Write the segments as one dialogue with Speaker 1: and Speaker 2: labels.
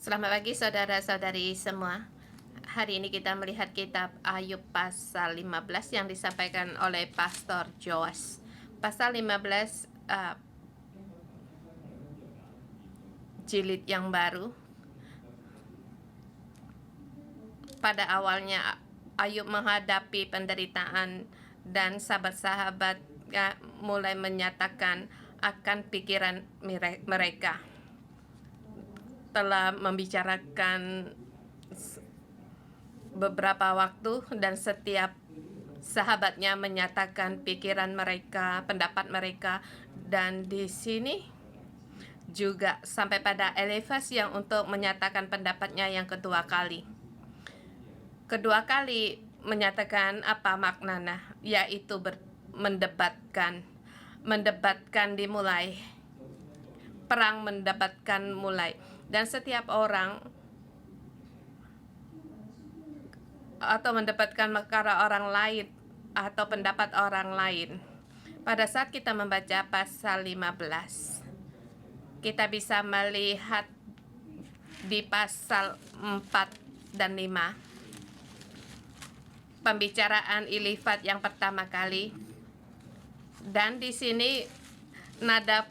Speaker 1: Selamat pagi saudara-saudari semua. Hari ini kita melihat kitab Ayub pasal 15 yang disampaikan oleh Pastor Joas. Pasal 15 jilid yang baru. Pada awalnya Ayub menghadapi penderitaan dan sahabat-sahabat mulai menyatakan akan pikiran mereka. Telah membicarakan beberapa waktu dan setiap sahabatnya menyatakan pikiran mereka, pendapat mereka, dan di sini juga sampai pada Elifas yang untuk menyatakan pendapatnya yang kedua kali. Kedua kali menyatakan apa maknanya, yaitu mendebatkan dimulai. Perang mendapatkan mulai, dan setiap orang atau mendapatkan perkara orang lain atau pendapat orang lain. Pada saat kita membaca pasal 15, kita bisa melihat di pasal 4 dan 5 pembicaraan Elifas yang pertama kali, dan di sini nada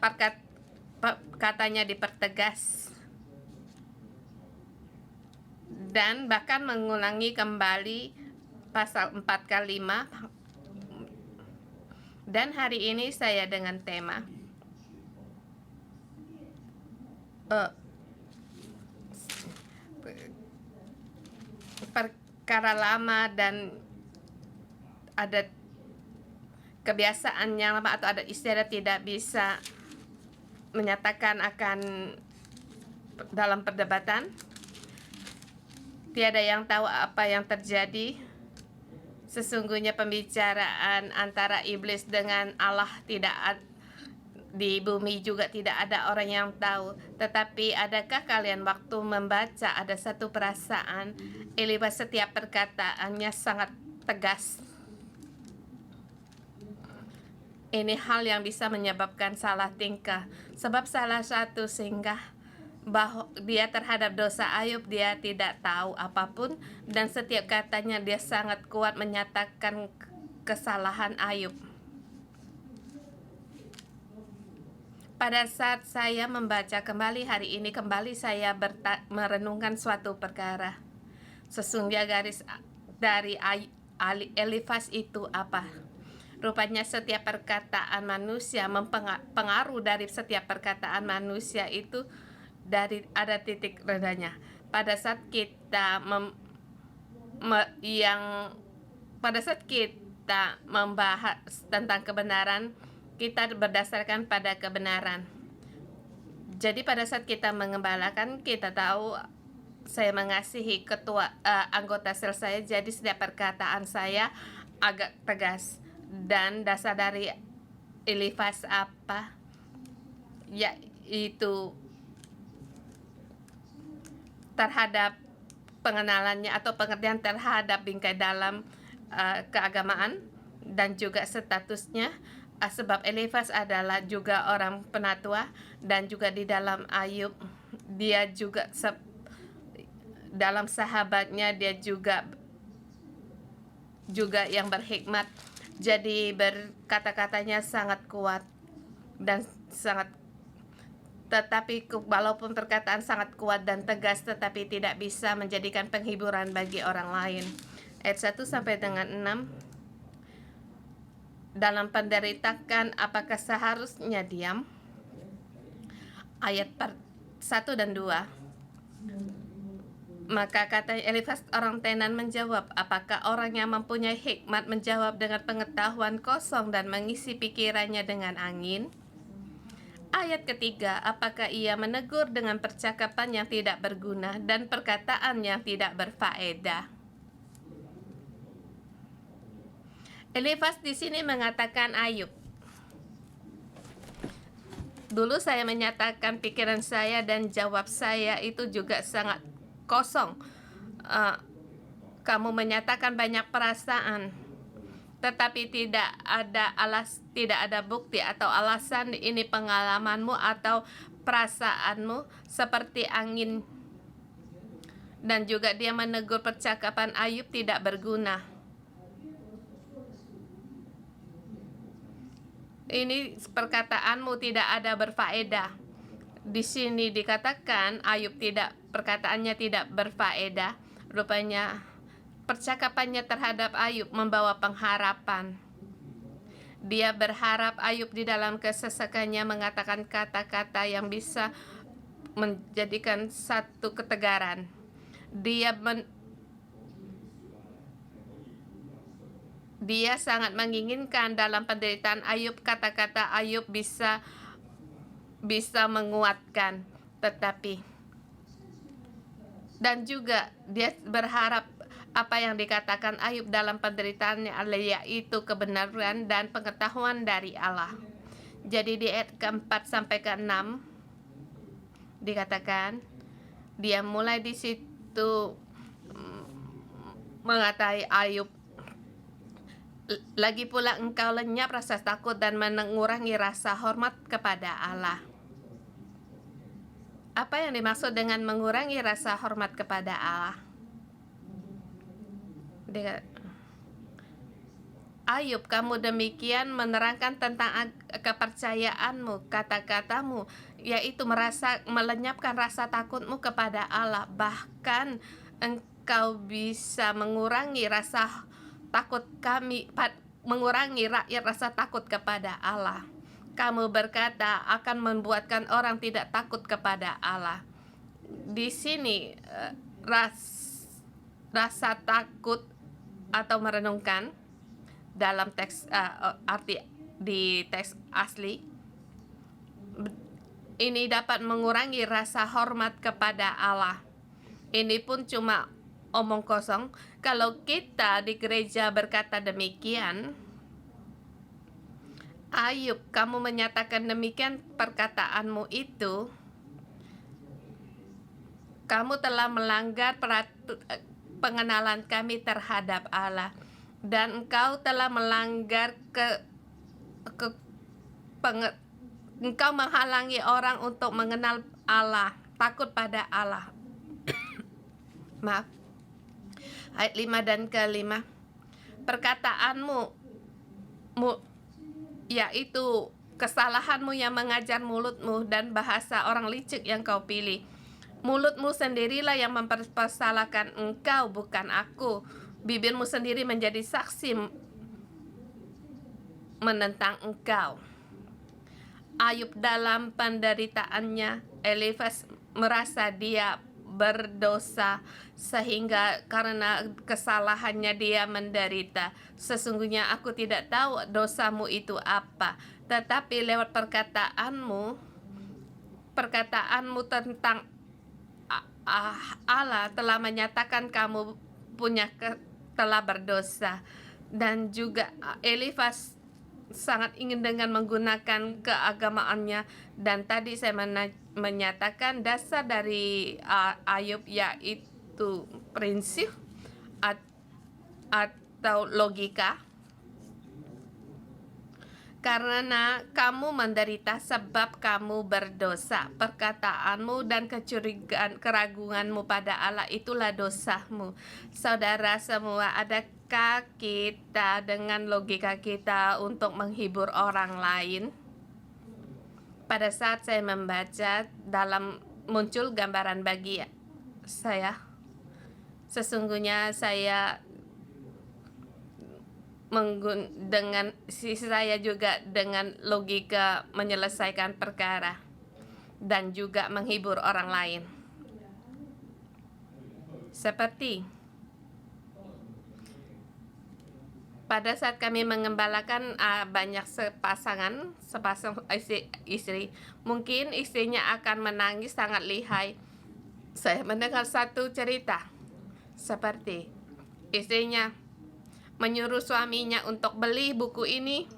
Speaker 1: katanya dipertegas dan bahkan mengulangi kembali pasal 4 kali 5. Dan hari ini saya dengan tema perkara lama dan ada kebiasaan yang lama atau ada istilah tidak bisa menyatakan akan dalam perdebatan. Tiada yang tahu apa yang terjadi. Sesungguhnya pembicaraan antara iblis dengan Allah di bumi juga tidak ada orang yang tahu. Tetapi adakah kalian waktu membaca ada satu perasaan Elifas setiap perkataannya sangat tegas. Ini hal yang bisa menyebabkan salah tingkah. Sebab salah satu singgah bahwa dia terhadap dosa Ayub dia tidak tahu apapun, dan setiap katanya dia sangat kuat menyatakan kesalahan Ayub. Pada saat saya membaca kembali hari ini, kembali saya merenungkan suatu perkara. Sesungguhnya garis dari Elifas itu apa? Rupanya setiap perkataan manusia pengaruh dari setiap perkataan manusia itu ada titik redanya. Pada saat kita membahas tentang kebenaran, kita berdasarkan pada kebenaran. Jadi pada saat kita mengembalakan, kita tahu saya mengasihi anggota sel saya, jadi setiap perkataan saya agak tegas. Dan dasar dari Elifas apa? Yaitu terhadap pengenalannya atau pengertian terhadap bingkai dalam keagamaan dan juga statusnya, sebab Elifas adalah juga orang penatua, dan juga di dalam Ayub dia juga dalam sahabatnya dia juga yang berhikmat. Jadi berkata-katanya sangat kuat dan tetapi walaupun perkataan sangat kuat dan tegas, tetapi tidak bisa menjadikan penghiburan bagi orang lain. Ayat 1 sampai dengan 6. Dalam penderitaan apakah seharusnya diam? Ayat 1 dan 2. Maka kata Elifas orang Teman menjawab, apakah orang yang mempunyai hikmat menjawab dengan pengetahuan kosong dan mengisi pikirannya dengan angin? Ayat ketiga, apakah ia menegur dengan percakapan yang tidak berguna dan perkataan yang tidak berfaedah? Elifas di sini mengatakan Ayub. Dulu saya menyatakan pikiran saya dan jawab saya itu juga sangat kosong. Kamu menyatakan banyak perasaan, tetapi tidak ada bukti atau alasan. Ini pengalamanmu atau perasaanmu seperti angin Dan juga dia menegur percakapan Ayub tidak berguna. Ini perkataanmu tidak ada berfaedah. Di sini dikatakan perkataannya tidak berfaedah. Rupanya percakapannya terhadap Ayub membawa pengharapan. Dia berharap Ayub di dalam kesesakannya mengatakan kata-kata yang bisa menjadikan satu ketegaran. Dia sangat menginginkan dalam penderitaan Ayub kata-kata Ayub bisa menguatkan, dan juga dia berharap apa yang dikatakan Ayub dalam penderitaannya yaitu kebenaran dan pengetahuan dari Allah. Jadi di ayat ke-4 sampai ke-6 dikatakan dia mulai di situ mengatai Ayub, lagi pula engkau lenyap rasa takut dan mengurangi rasa hormat kepada Allah. Apa yang dimaksud dengan mengurangi rasa hormat kepada Allah? Ayub, kamu demikian menerangkan tentang kepercayaanmu, kata-katamu, yaitu melenyapkan rasa takutmu kepada Allah. Bahkan engkau bisa mengurangi rasa takut mengurangi rakyat rasa takut kepada Allah. Kamu berkata akan membuatkan orang tidak takut kepada Allah. Di sini rasa takut atau merenungkan dalam teks arti di teks asli ini dapat mengurangi rasa hormat kepada Allah. Ini pun cuma omong kosong. Kalau kita di gereja berkata demikian, Ayub, kamu menyatakan demikian perkataanmu itu, kamu telah melanggar pengenalan kami terhadap Allah, dan engkau telah melanggar engkau menghalangi orang untuk mengenal Allah, takut pada Allah. Maaf. Ayat 5 dan ke-5. Perkataanmu yaitu kesalahanmu yang mengajar mulutmu dan bahasa orang licik yang kau pilih. Mulutmu sendirilah yang mempersalahkan engkau, bukan aku. Bibirmu sendiri menjadi saksi menentang engkau. Ayub dalam penderitaannya, Elifaz merasa dia berdosa sehingga karena kesalahannya dia menderita. Sesungguhnya aku tidak tahu dosamu itu apa, tetapi lewat perkataanmu tentang Allah telah menyatakan kamu telah berdosa. Dan juga Elifaz sangat ingin dengan menggunakan keagamaannya, dan tadi saya menyatakan dasar dari Ayub yaitu prinsip atau logika. Karena kamu menderita sebab kamu berdosa, perkataanmu dan keraguanmu pada Allah itulah dosamu. Saudara semua, adakah kita dengan logika kita untuk menghibur orang lain? Pada saat saya membaca, muncul gambaran bagi saya. Sesungguhnya saya saya juga dengan logika menyelesaikan perkara dan juga menghibur orang lain. Seperti pada saat kami mengembalakan banyak sepasang istri, mungkin istrinya akan menangis sangat lihai. Saya mendengar satu cerita seperti istrinya menyuruh suaminya untuk beli buku ini.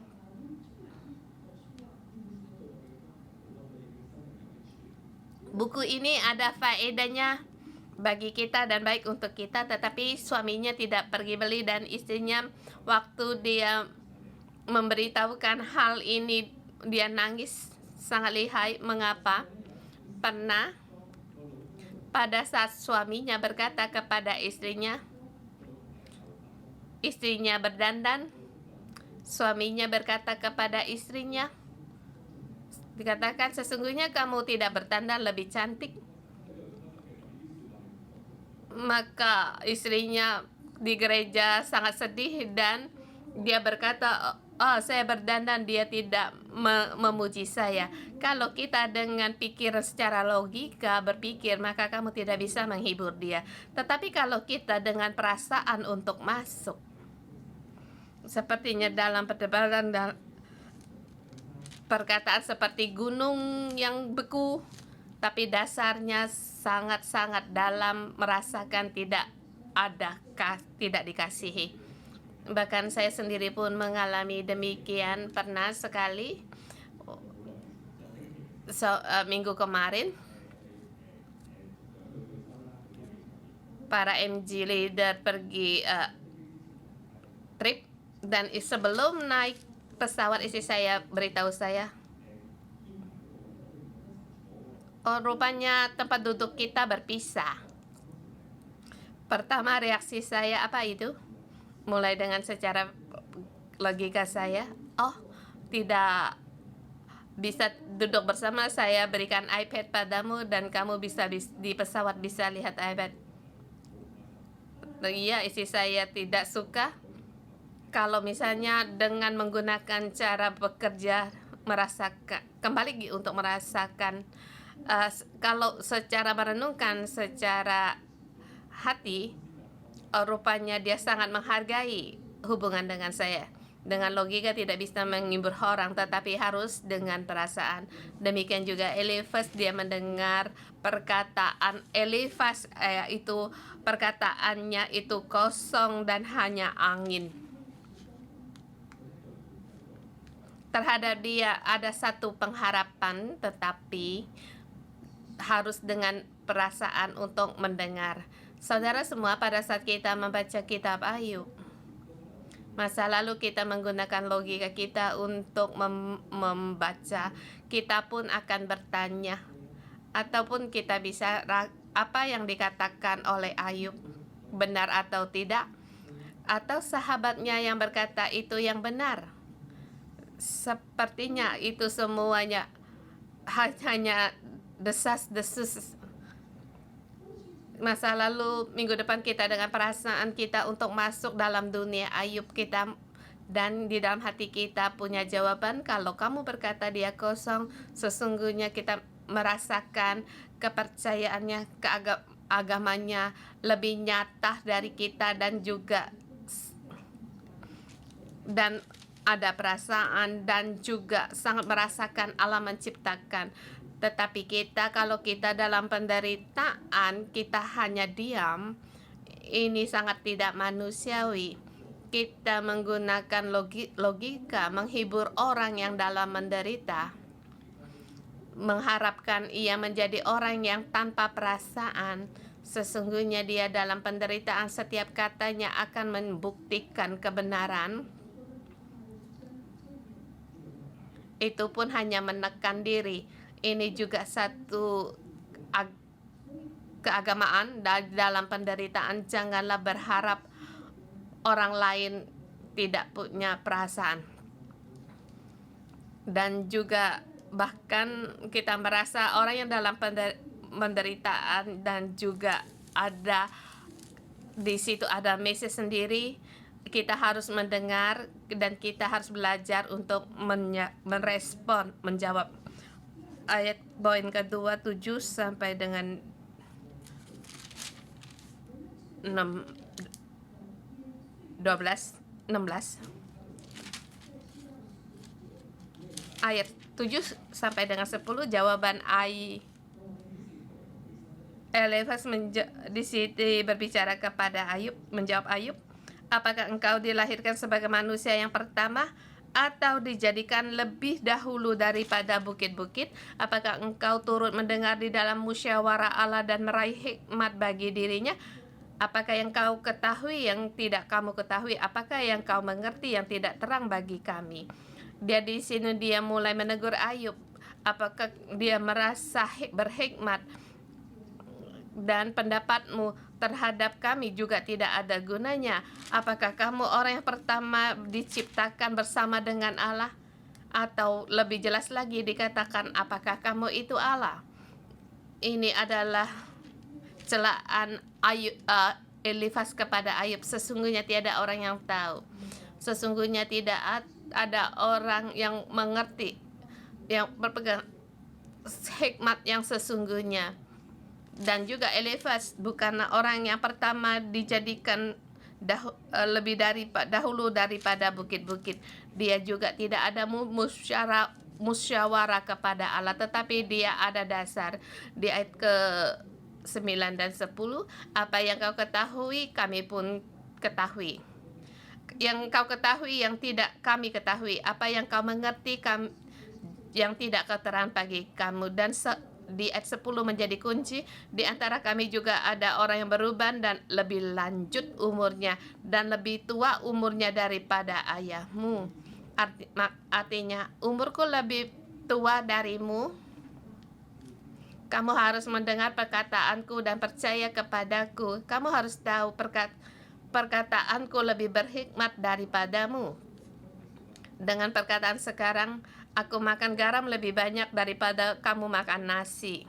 Speaker 1: Buku ini ada faedahnya bagi kita dan baik untuk kita, tetapi suaminya tidak pergi beli, dan istrinya waktu dia memberitahukan hal ini dia nangis sangat lihai. Mengapa? Pernah Pada saat suaminya berkata kepada istrinya berdandan, suaminya berkata kepada istrinya, dikatakan sesungguhnya kamu tidak berdandan lebih cantik. Maka istrinya di gereja sangat sedih dan dia berkata, oh saya berdandan, dia tidak memuji saya. Kalau kita dengan pikiran secara logika berpikir, maka kamu tidak bisa menghibur dia. Tetapi kalau kita dengan perasaan untuk masuk, sepertinya dalam perdebatan dan perkataan seperti gunung yang beku, tapi dasarnya sangat-sangat dalam, merasakan tidak dikasihi. Bahkan saya sendiri pun mengalami demikian. Pernah sekali minggu kemarin para MG leader pergi trip, dan sebelum naik pesawat istri saya beritahu saya, oh rupanya tempat duduk kita berpisah. Pertama reaksi saya, apa itu? Mulai dengan secara logika saya, oh tidak bisa duduk bersama, saya berikan iPad padamu dan kamu bisa di pesawat bisa lihat iPad. Iya, istri saya tidak suka kalau misalnya dengan menggunakan cara bekerja kembali untuk merasakan, kalau secara merenungkan secara hati, rupanya dia sangat menghargai hubungan dengan saya. Dengan logika tidak bisa menghibur orang, tetapi harus dengan perasaan. Demikian juga Elifas, dia mendengar perkataan Elifas, itu perkataannya itu kosong dan hanya angin. Terhadap dia ada satu pengharapan, tetapi harus dengan perasaan untuk mendengar. Saudara semua, pada saat kita membaca kitab Ayub, masa lalu kita menggunakan logika kita untuk membaca, kita pun akan bertanya, ataupun kita bisa, apa yang dikatakan oleh Ayub benar atau tidak? Atau sahabatnya yang berkata itu yang benar? Sepertinya itu semuanya hanya desas-desus masa lalu. Minggu depan kita dengan perasaan kita untuk masuk dalam dunia Ayub kita, dan di dalam hati kita punya jawaban. Kalau kamu berkata dia kosong, sesungguhnya kita merasakan kepercayaannya, agamanya lebih nyata dari kita, dan juga ada perasaan dan juga sangat merasakan Allah menciptakan. Tetapi kita, kalau kita dalam penderitaan, kita hanya diam, ini sangat tidak manusiawi. Kita menggunakan logika menghibur orang yang dalam menderita, mengharapkan ia menjadi orang yang tanpa perasaan. Sesungguhnya dia dalam penderitaan, setiap katanya akan membuktikan kebenaran. Itu pun hanya menekan diri. Ini juga satu keagamaan dalam penderitaan. Janganlah berharap orang lain tidak punya perasaan. Dan juga bahkan kita merasa orang yang dalam penderitaan, dan juga ada di situ ada message sendiri. Kita harus mendengar dan kita harus belajar untuk merespon, menjawab. Ayat poin kedua 7 sampai dengan 16. Ayat 7 sampai dengan 10, jawaban Elifas di sini berbicara kepada Ayub, menjawab Ayub, apakah engkau dilahirkan sebagai manusia yang pertama, atau dijadikan lebih dahulu daripada bukit-bukit? Apakah engkau turut mendengar di dalam musyawarah Allah dan meraih hikmat bagi dirinya? Apakah yang kau ketahui yang tidak kamu ketahui? Apakah yang kau mengerti yang tidak terang bagi kami? Dia di sini dia mulai menegur Ayub. Apakah dia merasa berhikmat? dan pendapatmu terhadap kami juga tidak ada gunanya. Apakah kamu orang yang pertama diciptakan bersama dengan Allah? Atau lebih jelas lagi dikatakan, apakah kamu itu Allah? Ini adalah celaan Elifas kepada Ayub. Sesungguhnya tiada orang yang tahu. Sesungguhnya tidak ada orang yang mengerti, yang berpegang hikmat yang sesungguhnya. Dan juga Elifas bukan orang yang pertama dijadikan lebih dahulu daripada bukit-bukit. Dia juga tidak ada musyawarah kepada Allah, tetapi dia ada dasar. Di ayat ke-9 dan 10, apa yang kau ketahui kami pun ketahui. Yang kau ketahui yang tidak kami ketahui, apa yang kau mengerti yang tidak kau terang bagi kamu. Dan di ayat 10 menjadi kunci, di antara kami juga ada orang yang beruban dan lebih lanjut umurnya dan lebih tua umurnya daripada ayahmu. Artinya, umurku lebih tua darimu. Kamu harus mendengar perkataanku dan percaya kepadaku. Kamu harus tahu perkataanku lebih berhikmat daripadamu. Dengan perkataan sekarang, aku makan garam lebih banyak daripada kamu makan nasi.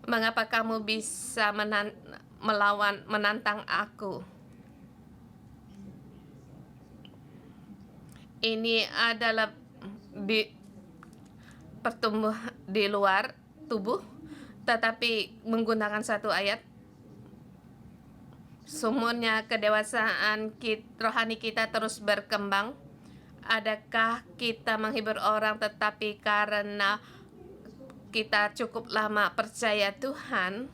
Speaker 1: Mengapa kamu bisa menantang aku? Ini adalah pertumbuh di luar tubuh, tetapi menggunakan satu ayat. Sumurnya kedewasaan rohani kita terus berkembang. Adakah kita menghibur orang tetapi karena kita cukup lama percaya Tuhan?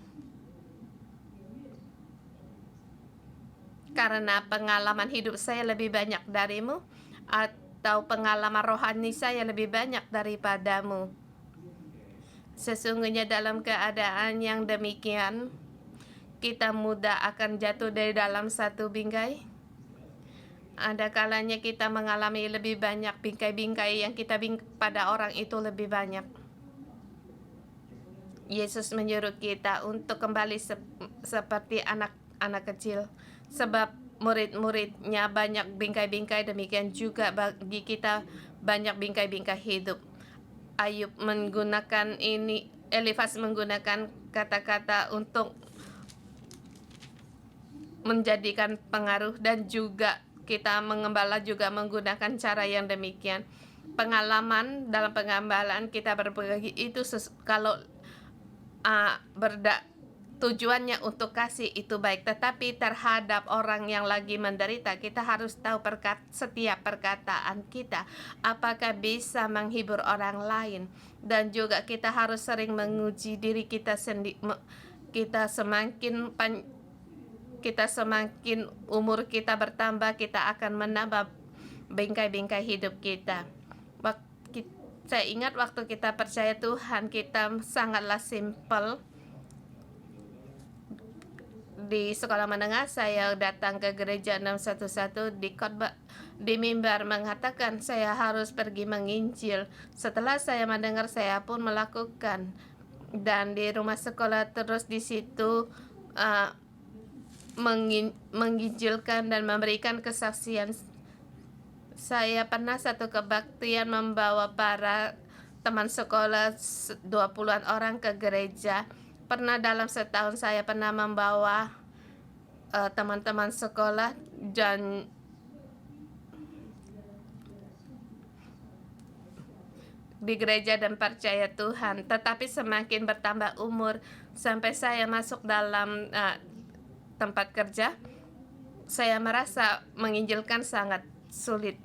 Speaker 1: Karena pengalaman hidup saya lebih banyak darimu, atau pengalaman rohani saya lebih banyak daripadamu? Sesungguhnya dalam keadaan yang demikian, kita mudah akan jatuh dari dalam satu bingkai. Ada kalanya kita mengalami lebih banyak bingkai-bingkai yang kita pada orang itu lebih banyak. Yesus menyuruh kita untuk kembali seperti anak-anak kecil, sebab murid-muridnya banyak bingkai-bingkai, demikian juga bagi kita banyak bingkai-bingkai hidup. Ayub menggunakan ini, Elifas menggunakan kata-kata untuk menjadikan pengaruh, dan juga kita mengembala juga menggunakan cara yang demikian. Pengalaman dalam pengembalaan kita berbagi itu kalau tujuannya untuk kasih itu baik, tetapi terhadap orang yang lagi menderita kita harus tahu setiap perkataan kita apakah bisa menghibur orang lain. Dan juga kita harus sering menguji diri kita sendiri. Kita semakin umur kita bertambah, kita akan menambah bingkai-bingkai hidup kita. Saya ingat waktu kita percaya Tuhan, kita sangatlah simpel. Di sekolah menengah saya datang ke gereja 611, di khotbah di mimbar mengatakan saya harus pergi menginjil. Setelah saya mendengar, saya pun melakukan. Dan di rumah sekolah terus di situ menginjilkan dan memberikan kesaksian. Saya pernah satu kebaktian membawa para teman sekolah 20-an orang ke gereja. Pernah dalam setahun saya pernah membawa teman-teman sekolah dan di gereja dan percaya Tuhan. Tetapi semakin bertambah umur sampai saya masuk dalam tempat kerja, saya merasa menginjilkan sangat sulit,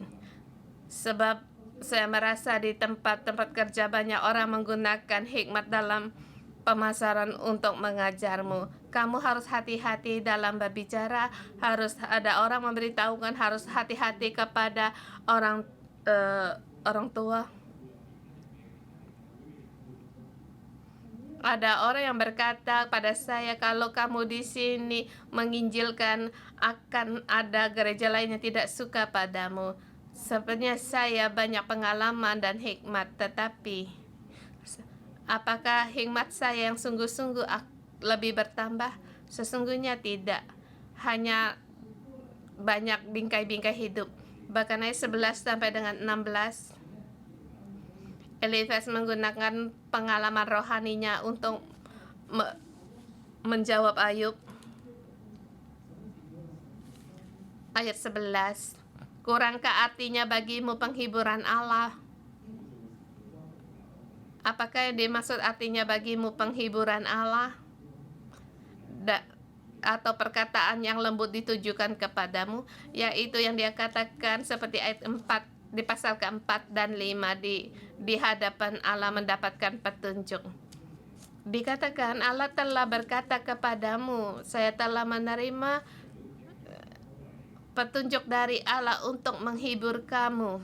Speaker 1: sebab saya merasa di tempat-tempat kerja banyak orang menggunakan hikmat dalam pemasaran untuk mengajarmu. Kamu harus hati-hati dalam berbicara, harus ada orang memberitahukan, harus hati-hati kepada orang tua. Ada orang yang berkata pada saya, kalau kamu di sini menginjilkan, akan ada gereja lain yang tidak suka padamu. Sebenarnya saya banyak pengalaman dan hikmat, tetapi apakah hikmat saya yang sungguh-sungguh lebih bertambah? Sesungguhnya tidak. Hanya banyak bingkai-bingkai hidup. Bahkan ayat 11 sampai dengan 16, Elifas menggunakan pengalaman rohaninya untuk menjawab Ayub. Ayat 11, kurangkah artinya bagimu penghiburan Allah? Apakah yang dimaksud artinya bagimu penghiburan Allah? Atau perkataan yang lembut ditujukan kepadamu, yaitu yang dia katakan seperti ayat 4 di pasal keempat dan 5 di hadapan Allah mendapatkan petunjuk. Dikatakan Allah telah berkata kepadamu, saya telah menerima petunjuk dari Allah untuk menghibur kamu.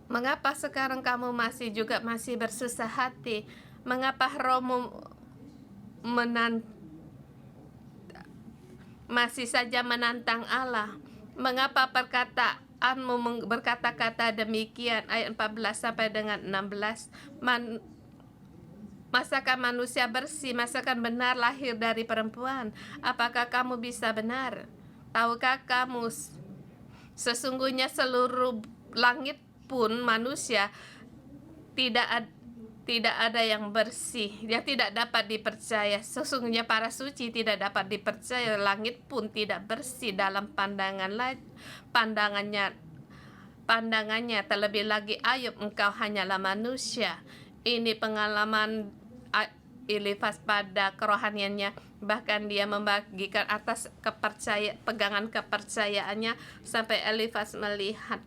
Speaker 1: Mengapa sekarang kamu masih bersusah hati? Mengapa rohmu masih saja menantang Allah? Mengapa perkataanmu berkata-kata demikian? Ayat 14 sampai dengan 16. Masakan manusia bersih, masakan benar lahir dari perempuan? Apakah kamu bisa benar? Tahukah kamu sesungguhnya seluruh langit pun manusia tidak ada yang bersih, yang tidak dapat dipercaya. Sesungguhnya para suci tidak dapat dipercaya, langit pun tidak bersih dalam pandangannya. Terlebih lagi Ayub, engkau hanyalah manusia. Ini pengalaman Elifas pada kerohaniannya. Bahkan dia membagikan atas pegangan kepercayaannya sampai Elifas melihat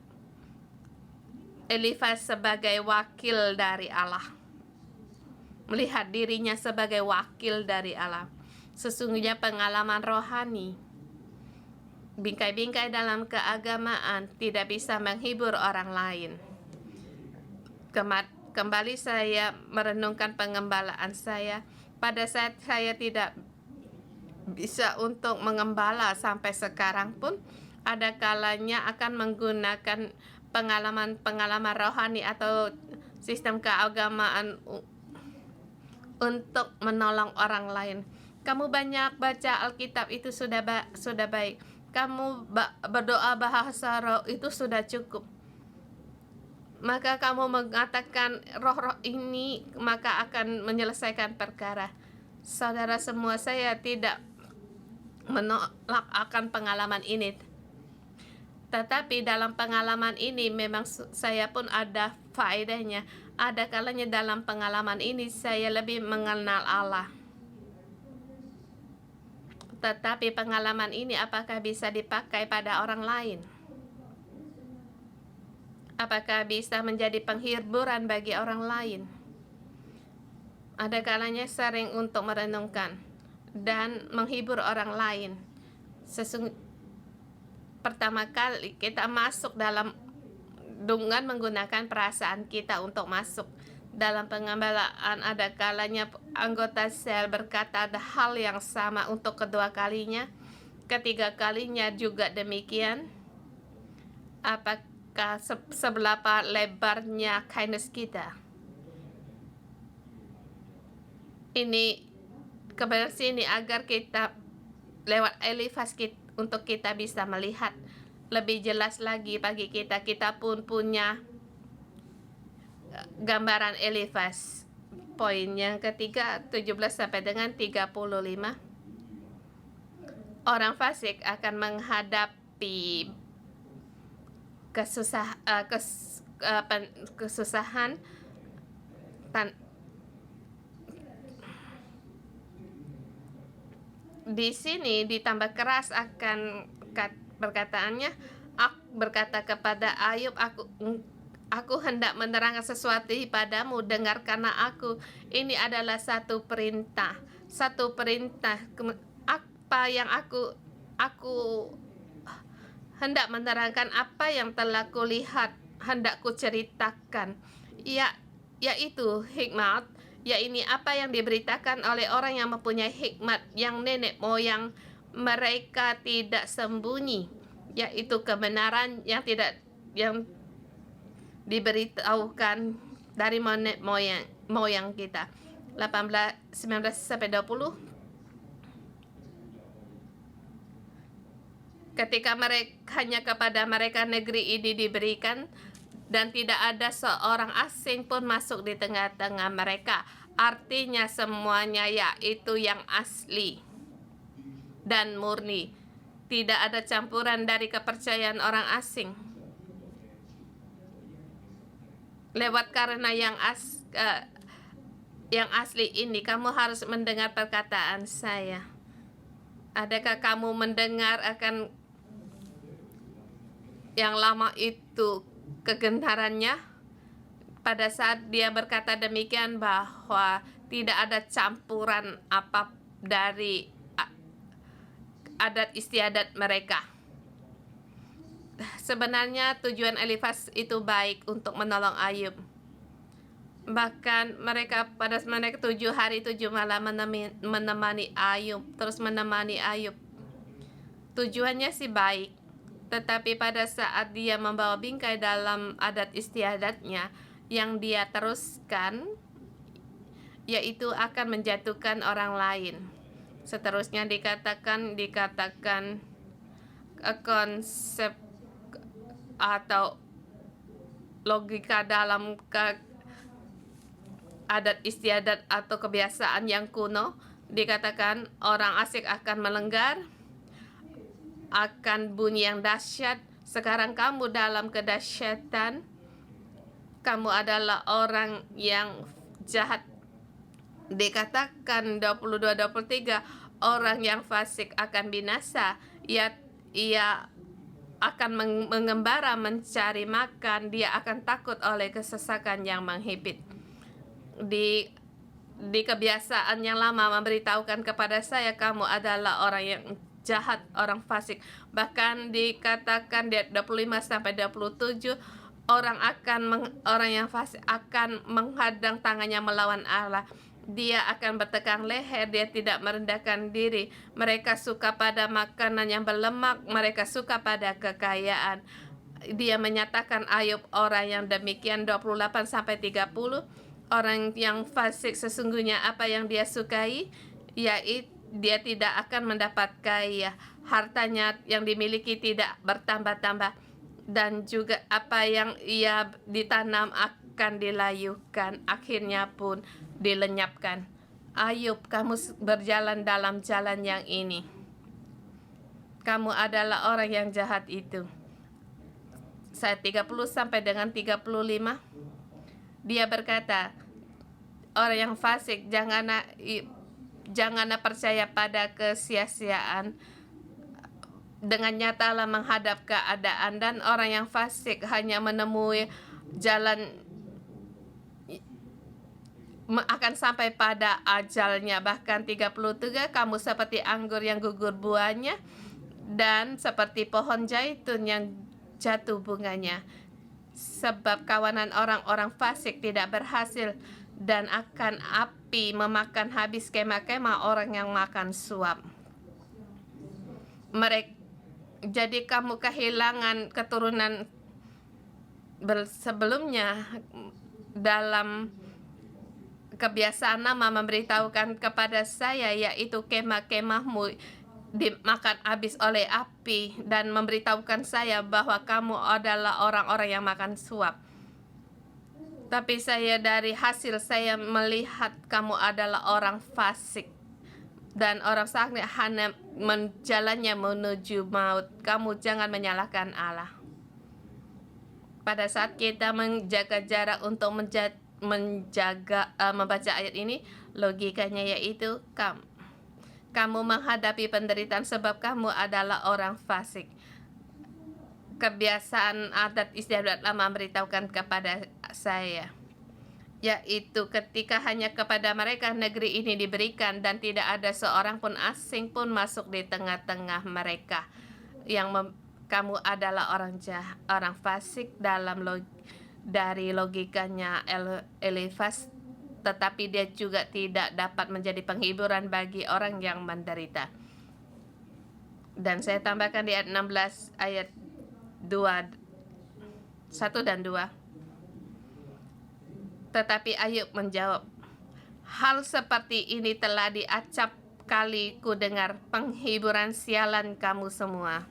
Speaker 1: Elifas sebagai wakil dari Allah, melihat dirinya sebagai wakil dari Allah. Sesungguhnya pengalaman rohani, bingkai-bingkai dalam keagamaan tidak bisa menghibur orang lain. Kembali saya merenungkan pengembalaan saya. Pada saat saya tidak bisa untuk mengembala sampai sekarang pun, ada kalanya akan menggunakan pengalaman rohani atau sistem keagamaan untuk menolong orang lain. Kamu banyak baca Alkitab itu sudah baik. Kamu berdoa bahasa roh itu sudah cukup. Maka kamu mengatakan roh-roh ini maka akan menyelesaikan perkara. Saudara semua, saya tidak menolak akan pengalaman ini. Tetapi dalam pengalaman ini memang saya pun ada faedahnya. Ada kalanya dalam pengalaman ini saya lebih mengenal Allah. Tetapi pengalaman ini apakah bisa dipakai pada orang lain? Apakah bisa menjadi penghiburan bagi orang lain? Ada kalanya sering untuk merenungkan dan menghibur orang lain. Pertama kali kita masuk dalam dengan menggunakan perasaan kita untuk masuk dalam pengembalaan. Ada kalanya anggota sel berkata ada hal yang sama untuk kedua kalinya, ketiga kalinya juga demikian. Apakah seberapa lebarnya kindness kita? Ini kebenaran sini agar kita lewat Elifas untuk kita bisa melihat lebih jelas lagi bagi kita. Kita pun punya gambaran Elifas. Poin yang ketiga 17 sampai dengan 35. Orang fasik akan menghadapi kesusahan di sini ditambah keras akan perkataannya. Berkata kepada Ayub, aku hendak menerangkan sesuatu padamu, dengarkanlah aku. Ini adalah satu perintah. Apa yang aku hendak menerangkan, apa yang telah kulihat hendak kuceritakan, yaitu hikmat. Ini apa yang diberitakan oleh orang yang mempunyai hikmat, yang nenek moyang mereka tidak sembunyi, yaitu kebenaran yang diberitahukan dari nenek moyang kita. 19-20. Ketika hanya kepada mereka negeri ini diberikan, dan tidak ada seorang asing pun masuk di tengah-tengah mereka. Artinya semuanya yaitu yang asli dan murni. Tidak ada campuran dari kepercayaan orang asing. Lewat karena yang asli ini, kamu harus mendengar perkataan saya. Adakah kamu mendengar akan yang lama itu kegenarannya? Pada saat dia berkata demikian, bahwa tidak ada campuran apa dari adat istiadat mereka. Sebenarnya tujuan Elifas itu baik untuk menolong Ayub. Bahkan mereka 7 hari 7 malam menemani Ayub, terus menemani Ayub. Tujuannya sih baik, tetapi pada saat dia membawa bingkai dalam adat istiadatnya, yang dia teruskan yaitu akan menjatuhkan orang lain. Seterusnya dikatakan konsep atau logika dalam adat istiadat atau kebiasaan yang kuno. Dikatakan orang asing akan melanggar, akan bunyi yang dahsyat. Sekarang kamu dalam kedahsyatan, kamu adalah orang yang jahat. Dikatakan 22-23, orang yang fasik akan binasa. Ia akan mengembara mencari makan, dia akan takut oleh kesesakan yang menghimpit. Di kebiasaan yang lama memberitahukan kepada saya, kamu adalah orang yang jahat, orang fasik. Bahkan dikatakan di 25-27, orang yang fasik akan menghadang tangannya melawan Allah. Dia akan bertegang leher, dia tidak merendahkan diri. Mereka suka pada makanan yang berlemak, mereka suka pada kekayaan. Dia menyatakan Ayub orang yang demikian 28-30. Orang yang fasik sesungguhnya apa yang dia sukai, yaitu dia tidak akan mendapat kaya. Hartanya yang dimiliki tidak bertambah-tambah, dan juga apa yang ia ditanam akan dilayukan, akhirnya pun dilenyapkan. Ayub, kamu berjalan dalam jalan yang ini. Kamu adalah orang yang jahat itu. Ayat 30 sampai dengan 35. Dia berkata, orang yang fasik janganlah percaya pada kesia-siaan. Dengan nyatalah menghadap keadaan, dan orang yang fasik hanya menemui jalan akan sampai pada ajalnya. Bahkan 33, kamu seperti anggur yang gugur buahnya, dan seperti pohon zaitun yang jatuh bunganya. Sebab kawanan orang-orang fasik tidak berhasil, dan akan api memakan habis kemah-kemah orang yang makan suap. Jadi kamu kehilangan keturunan sebelumnya. Dalam kebiasaan lama memberitahukan kepada saya, yaitu kemah-kemahmu dimakan habis oleh api, dan memberitahukan saya bahwa kamu adalah orang-orang yang makan suap. Tapi dari hasil saya melihat kamu adalah orang fasik, dan orang fasik hanya jalannya menuju maut. Kamu jangan menyalahkan Allah. Pada saat kita menjaga jarak untuk membaca ayat ini, logikanya yaitu kamu menghadapi penderitaan sebab kamu adalah orang fasik. Kebiasaan adat istiadat lama memberitahukan kepada saya, yaitu ketika hanya kepada mereka negeri ini diberikan, dan tidak ada seorang pun asing pun masuk di tengah-tengah mereka. Kamu adalah orang fasik dari logikanya Elifas, tetapi dia juga tidak dapat menjadi penghiburan bagi orang yang menderita. Dan saya tambahkan di ayat 16, ayat 1 dan 2. Tetapi Ayub menjawab, Hal seperti ini telah diacap kali ku dengar, penghiburan sialan kamu semua.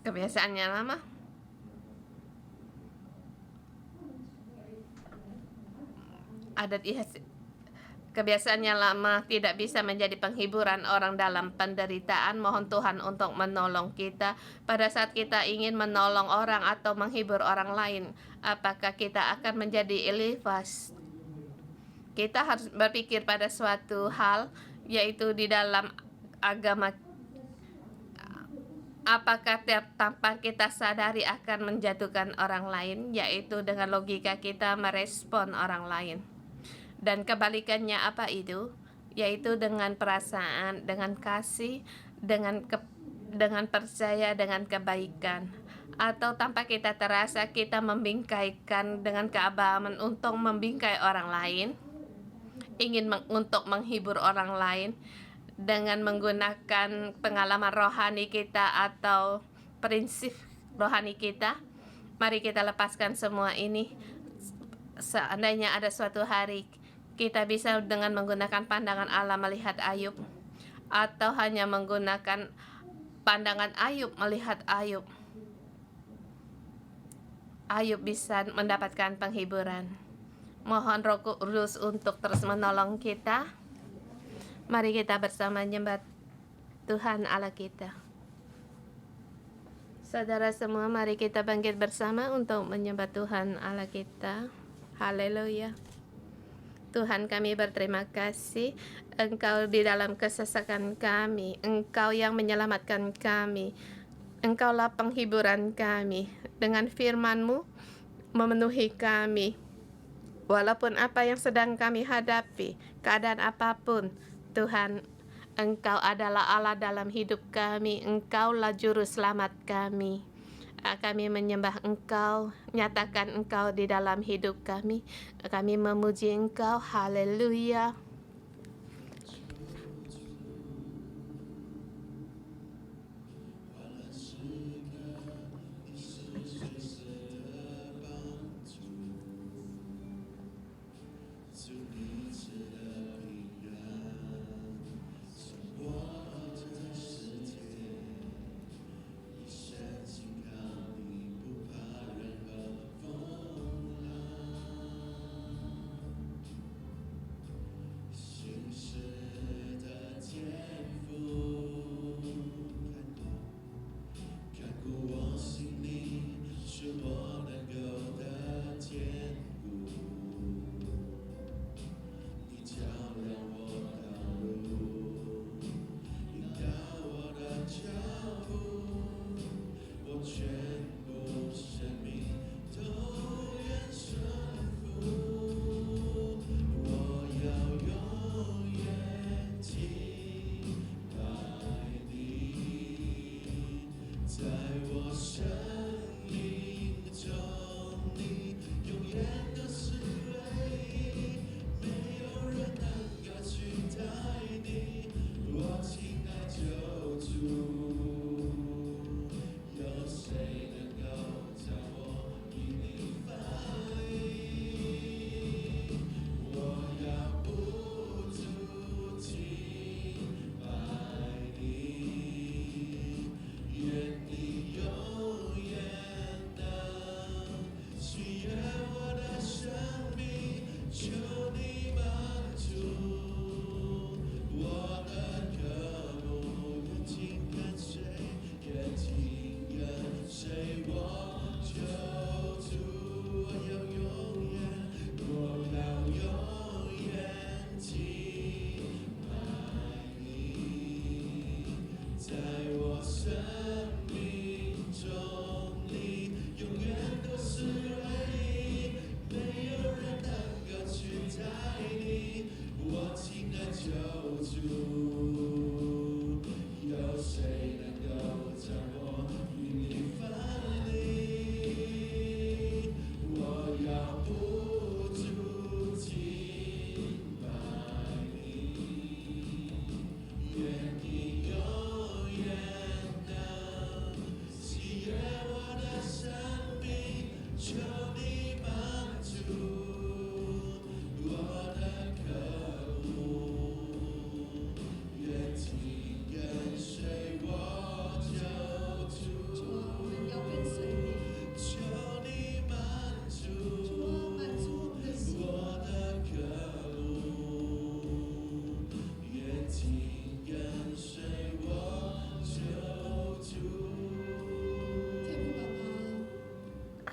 Speaker 1: Kebiasaannya lama. Kebiasaannya lama tidak bisa menjadi penghiburan orang dalam penderitaan. Mohon Tuhan untuk menolong kita pada saat kita ingin menolong orang atau menghibur orang lain. Apakah kita akan menjadi Elifas? Kita harus berpikir pada suatu hal, yaitu di dalam agama, apakah tanpa kita sadari akan menjatuhkan orang lain, yaitu dengan logika kita merespon orang lain. Dan kebalikannya apa itu? Yaitu dengan perasaan, dengan kasih, dengan percaya, dengan kebaikan. Atau tanpa kita terasa kita membingkaikan dengan keabaman untuk membingkai orang lain, ingin untuk menghibur orang lain dengan menggunakan pengalaman rohani kita atau prinsip rohani kita. Mari kita lepaskan semua ini. Seandainya ada suatu hari kita bisa dengan menggunakan pandangan Allah melihat Ayub, atau hanya menggunakan pandangan Ayub melihat Ayub, Ayub bisa mendapatkan penghiburan. Mohon Roh Kudus untuk terus menolong kita. Mari kita bersama menyembah Tuhan Allah kita. Saudara semua, mari kita bangkit bersama untuk menyembah Tuhan Allah kita. Haleluya. Tuhan, kami berterima kasih. Engkau di dalam kesesakan kami, Engkau yang menyelamatkan kami, Engkaulah penghiburan kami. Dengan firman-Mu memenuhi kami, walaupun apa yang sedang kami hadapi, keadaan apapun. Tuhan, Engkau adalah Allah dalam hidup kami, Engkaulah juru selamat kami. Kami menyembah Engkau, nyatakan Engkau di dalam hidup kami. Kami memuji Engkau, haleluya.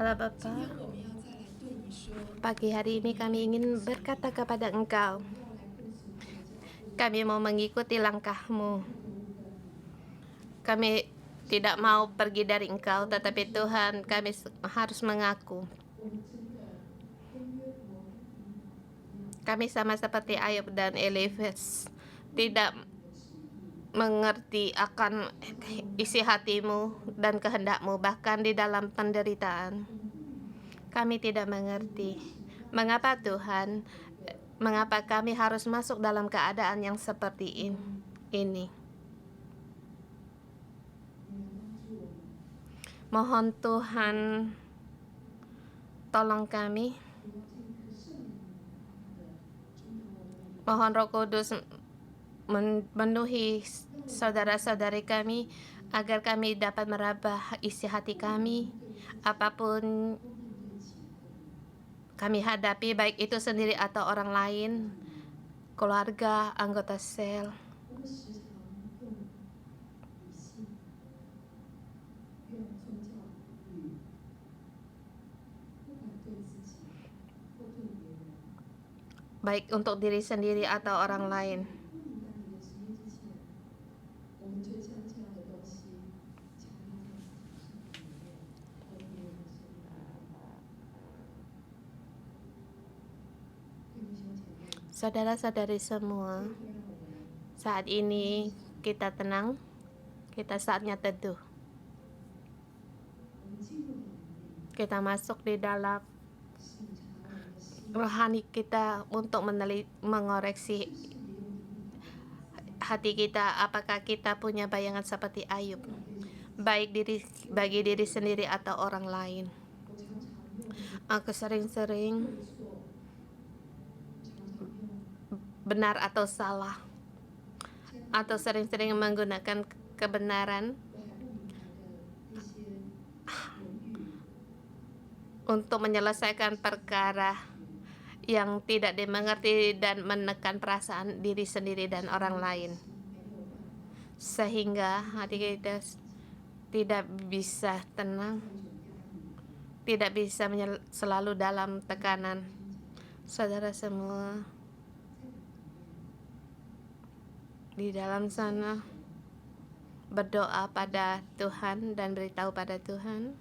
Speaker 1: Allah Bapa, pagi hari ini kami ingin berkata kepada Engkau, kami mau mengikuti langkah-Mu. Kami tidak mau pergi dari Engkau, tetapi Tuhan, kami harus mengaku. Kami sama seperti Ayub dan Elifas, tidak mengerti akan isi hati-Mu dan kehendak-Mu, bahkan di dalam penderitaan. Kami tidak mengerti. Mengapa Tuhan? Mengapa kami harus masuk dalam keadaan yang seperti ini? Mohon Tuhan tolong kami. Mohon Roh Kudus memenuhi saudara-saudari kami agar kami dapat meraba isi hati kami, apapun kami hadapi, baik itu sendiri atau orang lain, keluarga, anggota sel. Baik untuk diri sendiri atau orang lain. Saudara-saudari semua, saat ini kita tenang, kita saatnya teduh. Kita masuk di dalam rohani kita untuk mengoreksi hati kita, apakah kita punya bayangan seperti Ayub, baik bagi diri sendiri atau orang lain. Aku sering-sering benar atau salah, atau sering-sering menggunakan kebenaran untuk menyelesaikan perkara yang tidak dimengerti dan menekan perasaan diri sendiri dan orang lain, sehingga hati kita tidak bisa tenang, tidak bisa selalu dalam tekanan. Saudara semua, di dalam sana berdoa pada Tuhan dan beritahu pada Tuhan,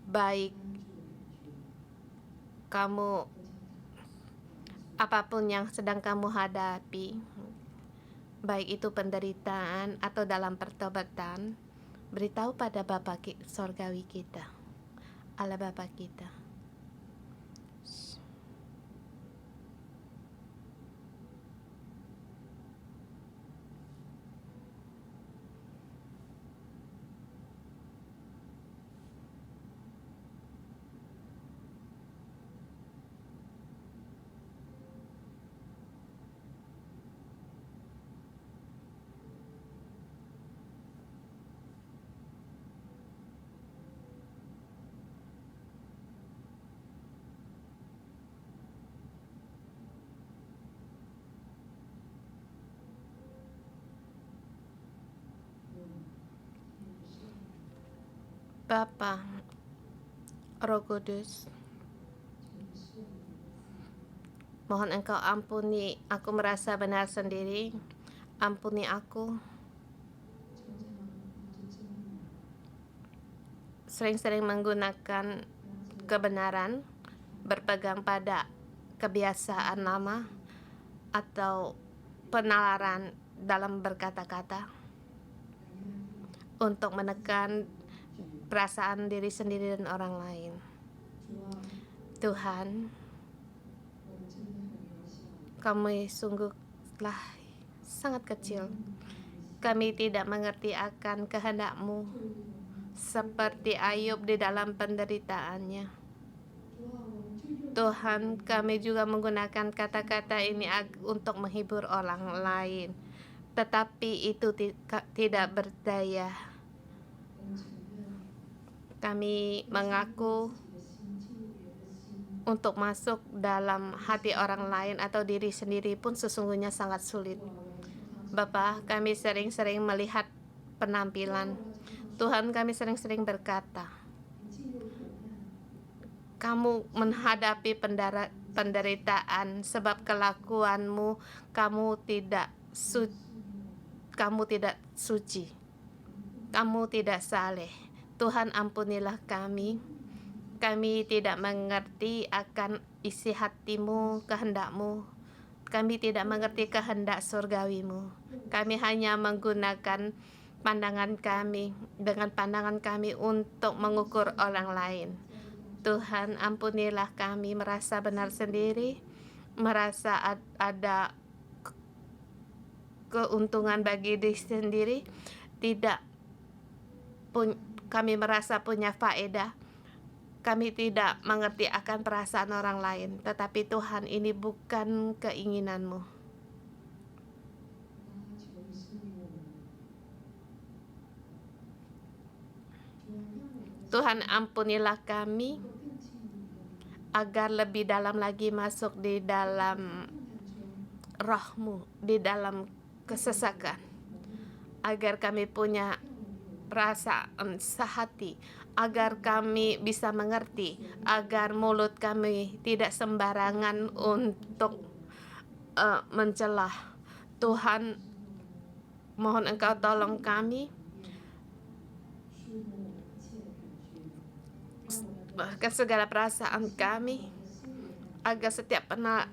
Speaker 1: baik kamu apapun yang sedang kamu hadapi, baik itu penderitaan atau dalam pertobatan, beritahu pada Bapa Sorgawi kita, Allah Bapa kita. Bapa, Roh Kudus, mohon Engkau ampuni, aku merasa benar sendiri, ampuni aku. Sering-sering menggunakan kebenaran, berpegang pada kebiasaan lama atau penalaran dalam berkata-kata untuk menekan perasaan diri sendiri dan orang lain. Tuhan, kami sungguhlah sangat kecil. Kami tidak mengerti akan kehendak-Mu, seperti Ayub di dalam penderitaannya. Tuhan, kami juga menggunakan kata-kata ini untuk menghibur orang lain, tetapi itu tidak berdaya. Kami mengaku untuk masuk dalam hati orang lain atau diri sendiri pun sesungguhnya sangat sulit. Bapa, kami sering-sering melihat penampilan. Tuhan, kami sering-sering berkata, kamu menghadapi penderitaan sebab kelakuanmu, kamu tidak suci, kamu tidak saleh. Tuhan, ampunilah kami. Kami tidak mengerti akan isi hatimu, kehendakmu. Kami tidak mengerti kehendak surgawimu. Kami hanya menggunakan pandangan kami untuk mengukur orang lain. Tuhan, ampunilah kami merasa benar sendiri, merasa ada keuntungan bagi diri sendiri, kami merasa punya faedah. Kami tidak mengerti akan perasaan orang lain, tetapi Tuhan, ini bukan keinginanmu. Tuhan, ampunilah kami agar lebih dalam lagi masuk di dalam roh-Mu, di dalam kesesakan, agar kami punya perasaan sehati, agar kami bisa mengerti, agar mulut kami tidak sembarangan untuk mencelah. Tuhan, mohon Engkau tolong kami, bahkan segala perasaan kami, agar setiap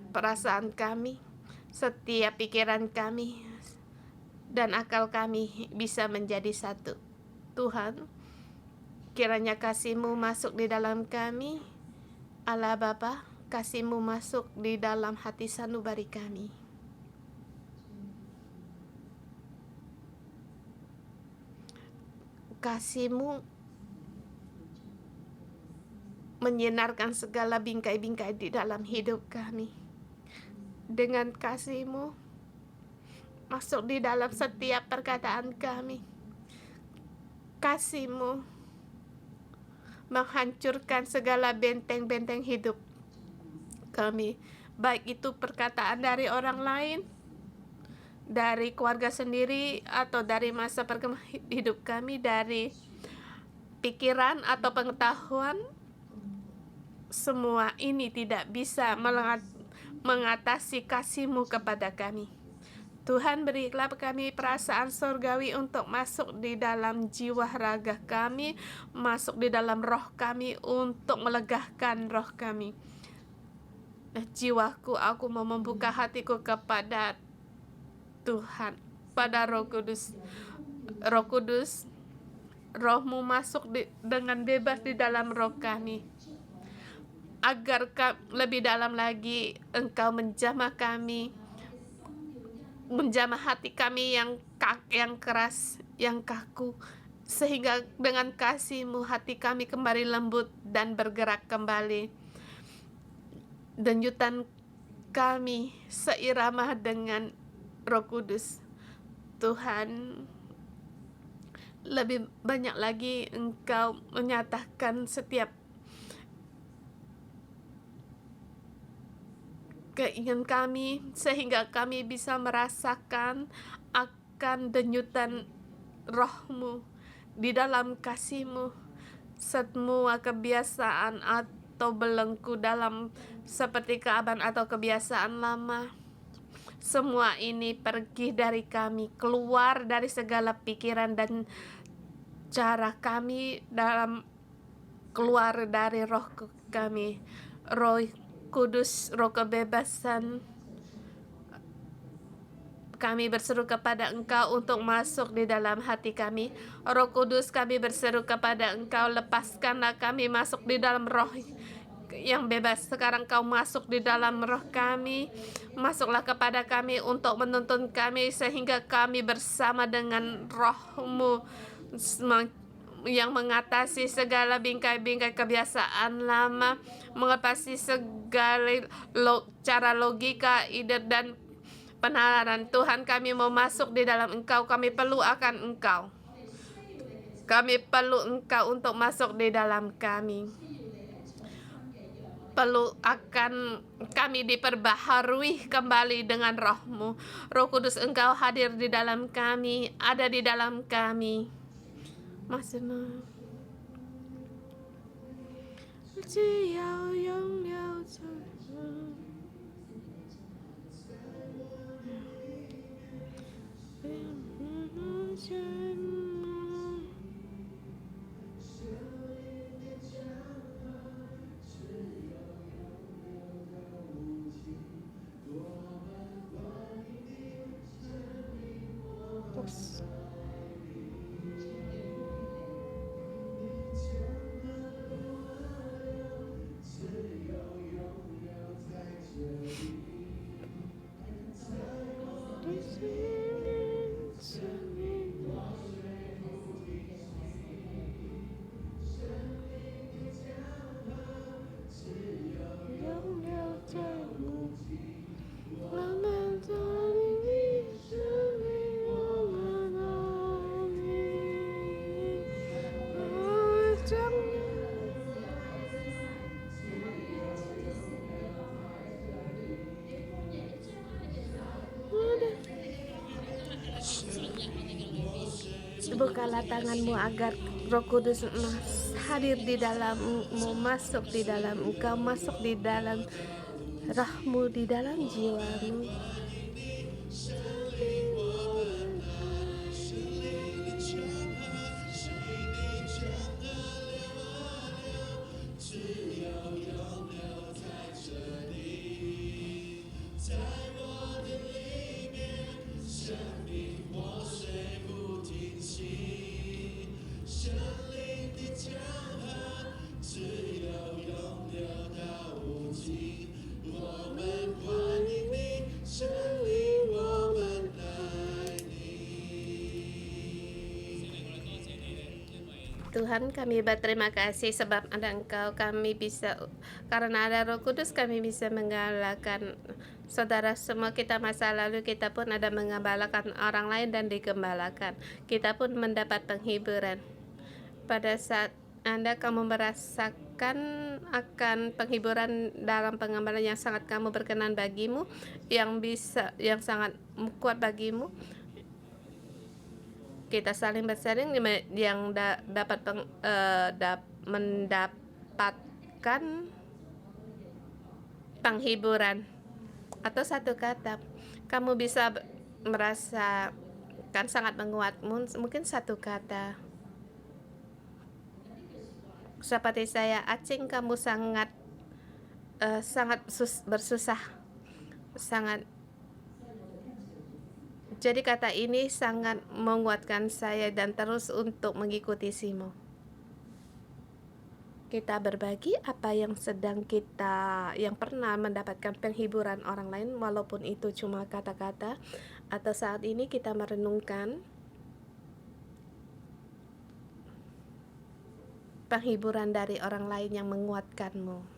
Speaker 1: perasaan kami, setiap pikiran kami, dan akal kami bisa menjadi satu. Tuhan, kiranya kasih-Mu masuk di dalam kami. Allah Bapa, kasih-Mu masuk di dalam hati sanubari kami. Kasih-Mu menyinarkan segala bingkai-bingkai di dalam hidup kami. Dengan kasih-Mu masuk di dalam setiap perkataan kami. Kasih-Mu menghancurkan segala benteng-benteng hidup kami, baik itu perkataan dari orang lain, dari keluarga sendiri, atau dari masa perkembangan hidup kami, dari pikiran atau pengetahuan. Semua ini tidak bisa mengatasi kasih-Mu kepada kami. Tuhan, berilah kami perasaan surgawi untuk masuk di dalam jiwa raga kami, masuk di dalam roh kami untuk melegahkan roh kami. Jiwaku, aku mau membuka hatiku kepada Tuhan, pada Roh Kudus. Roh Kudus, Roh-Mu masuk dengan bebas di dalam roh kami, agar lebih dalam lagi Engkau menjamah kami, menjamah hati kami yang keras, yang kaku, sehingga dengan kasih-Mu hati kami kembali lembut dan bergerak kembali. Denyutan kami seirama dengan Roh Kudus. Tuhan, lebih banyak lagi Engkau menyatakan setiap keinginan kami, sehingga kami bisa merasakan akan denyutan roh-Mu di dalam kasih-Mu. Semua kebiasaan atau belenggu dalam seperti keabaian atau kebiasaan lama, semua ini pergi dari kami, keluar dari segala pikiran dan cara kami, dalam keluar dari roh kami. Roh Kudus, roh kebebasan, kami berseru kepada Engkau untuk masuk di dalam hati kami. Roh Kudus, kami berseru kepada Engkau, lepaskanlah kami masuk di dalam roh yang bebas. Sekarang Kau masuk di dalam roh kami, masuklah kepada kami untuk menuntun kami, sehingga kami bersama dengan Roh-Mu yang mengatasi segala bingkai-bingkai kebiasaan lama, mengatasi segala cara logika, ide, dan penalaran. Tuhan, kami mau masuk di dalam Engkau, kami perlu akan Engkau. Kami perlu Engkau untuk masuk di dalam kami. perlu akan kami diperbaharui kembali dengan Roh-Mu. Roh Kudus, Engkau hadir di dalam kami, ada di dalam kami. Maksudnya, 只要拥有着bukalah tanganmu agar Roh Kudus hadir di dalammu, masuk di dalam engkau, masuk di dalam Roh-Mu, di dalam jiwamu. Tuhan, kami berterima kasih sebab ada Engkau, kami bisa, karena ada Roh Kudus kami bisa mengalahkan saudara semua kita masa lalu, kita pun ada mengembalakan orang lain dan digembalakan. Kita pun mendapat penghiburan. Pada saat kamu merasakan akan penghiburan dalam pengembalaan yang sangat kamu berkenan bagimu, yang sangat kuat bagimu, kita saling bersaling yang dapat mendapatkan penghiburan. Atau satu kata, kamu bisa merasakan sangat menguatmu, mungkin satu kata seperti saya, Acing, kamu sangat bersusah, sangat. Jadi kata ini sangat menguatkan saya dan terus untuk mengikuti Simo. Kita berbagi apa yang yang pernah mendapatkan penghiburan orang lain, walaupun itu cuma kata-kata, atau saat ini kita merenungkan penghiburan dari orang lain yang menguatkanmu.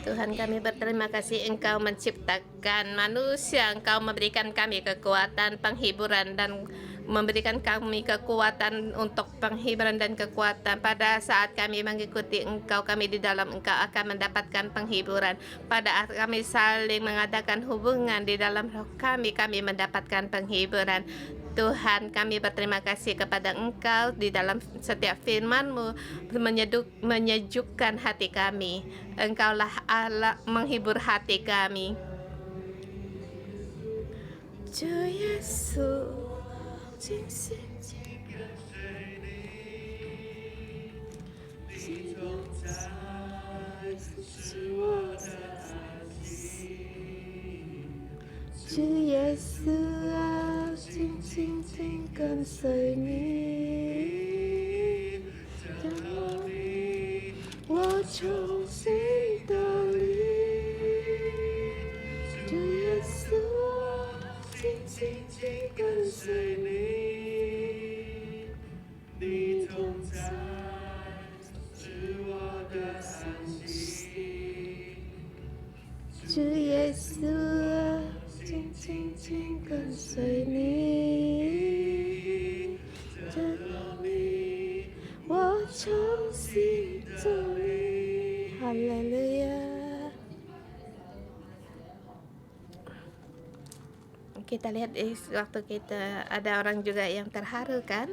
Speaker 1: Tuhan, kami berterima kasih Engkau menciptakan manusia, Engkau memberikan kami kekuatan penghiburan dan memberikan kami kekuatan untuk penghiburan dan kekuatan. Pada saat kami mengikuti Engkau, kami di dalam Engkau akan mendapatkan penghiburan. Pada saat kami saling mengadakan hubungan di dalam roh kami mendapatkan penghiburan. Tuhan, kami berterima kasih kepada Engkau di dalam setiap firman-Mu menyejukkan hati kami. Engkaulah Allah menghibur hati kami. Ju Yesus,主耶稣啊，紧紧紧跟随你，让我重新得力。主耶稣啊，紧紧紧跟随你，你同在是我的安息。主耶稣啊，紧紧紧跟随你，这里我重新走你。哈利路亚。Kita lihat waktu kita ada orang juga yang terharu kan?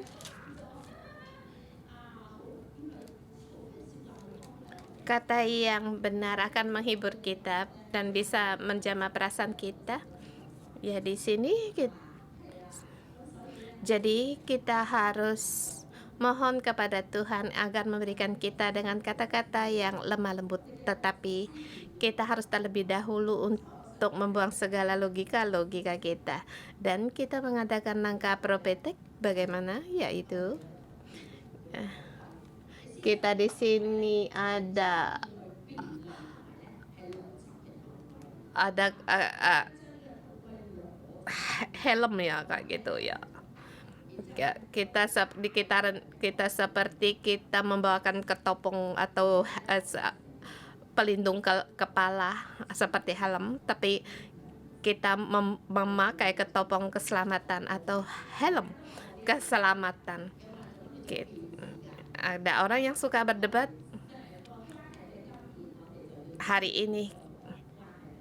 Speaker 1: Kata yang benar akan menghibur kita dan bisa menjamah perasaan kita. Ya di sini jadi kita harus mohon kepada Tuhan agar memberikan kita dengan kata-kata yang lemah lembut, tetapi kita harus terlebih dahulu untuk membuang segala logika kita dan kita mengadakan langkah profetik. Bagaimana? Yaitu kita di sini ada helm ya kayak gitu ya. Kita seperti kita membawakan ketopong atau pelindung kepala seperti helm, tapi kita memakai ketopong keselamatan atau helm keselamatan. Ada orang yang suka berdebat. Hari ini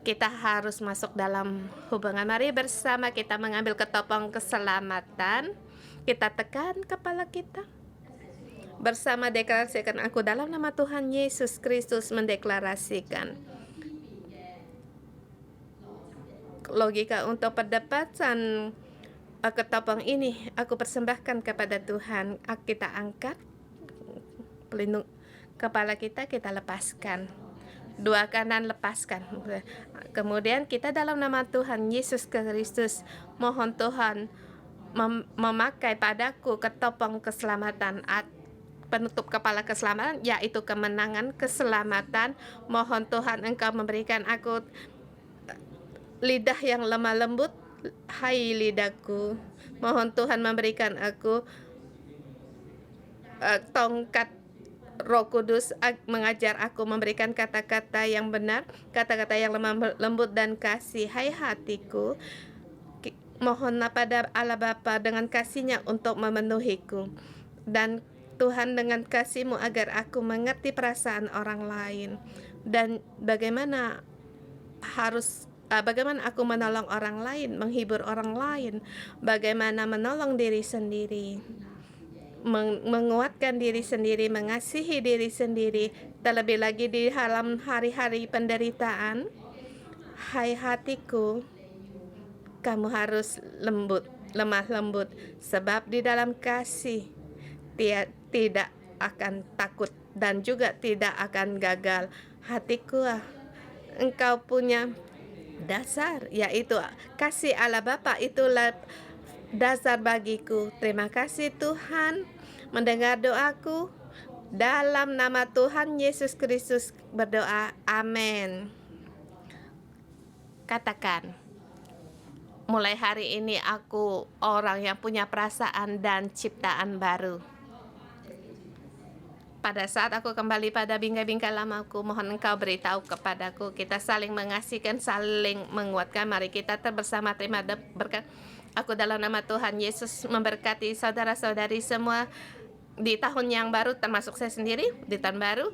Speaker 1: kita harus masuk dalam hubungan. Mari bersama kita mengambil ketopong keselamatan. Kita tekan kepala kita. Bersama deklarasikan, aku dalam nama Tuhan Yesus Kristus mendeklarasikan. Logika untuk perdebatan ketopong ini aku persembahkan kepada Tuhan. Kita angkat pelindung kepala kita lepaskan. Dua kanan lepaskan. Kemudian kita dalam nama Tuhan Yesus Kristus mohon Tuhan memakai padaku ketopong keselamatan, penutup kepala keselamatan, yaitu kemenangan, keselamatan. Mohon Tuhan Engkau memberikan aku lidah yang lemah lembut. Hai lidahku, mohon Tuhan memberikan aku tongkat Roh Kudus mengajar aku, memberikan kata-kata yang benar, kata-kata yang lemah lembut dan kasih. Hai hatiku, mohonlah pada Allah Bapa dengan kasih-Nya untuk memenuhiku. Dan Tuhan dengan kasih-Mu agar aku mengerti perasaan orang lain. Dan bagaimana aku menolong orang lain, menghibur orang lain. Bagaimana menolong diri sendiri, menguatkan diri sendiri, mengasihi diri sendiri. Terlebih lagi di dalam hari-hari penderitaan. Hai hatiku, kamu harus lemah lembut, sebab di dalam kasih tidak akan takut dan juga tidak akan gagal. Hatiku, engkau punya dasar, yaitu kasih Allah Bapa, itulah dasar bagiku. Terima kasih Tuhan mendengar doaku. Dalam nama Tuhan Yesus Kristus berdoa, amin. Katakan, mulai hari ini aku orang yang punya perasaan dan ciptaan baru. Pada saat aku kembali pada bingkai-bingkai lamaku, mohon Engkau beritahu kepadaku. Kita saling mengasihi, saling menguatkan. Mari kita bersama terima berkat. Aku dalam nama Tuhan Yesus memberkati saudara-saudari semua di tahun yang baru, termasuk saya sendiri di tahun baru,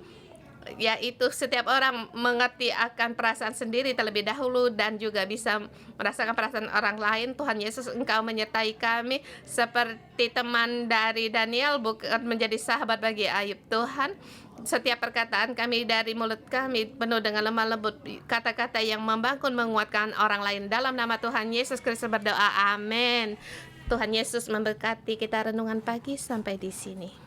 Speaker 1: yaitu setiap orang mengerti akan perasaan sendiri terlebih dahulu dan juga bisa merasakan perasaan orang lain. Tuhan Yesus, Engkau menyertai kami seperti teman dari Daniel, bukan menjadi sahabat bagi Ayub. Tuhan, setiap perkataan kami dari mulut kami penuh dengan lemah lembut, kata-kata yang membangun, menguatkan orang lain. Dalam nama Tuhan Yesus Kristus berdoa, amin. Tuhan Yesus memberkati. Kita renungan pagi sampai di sini.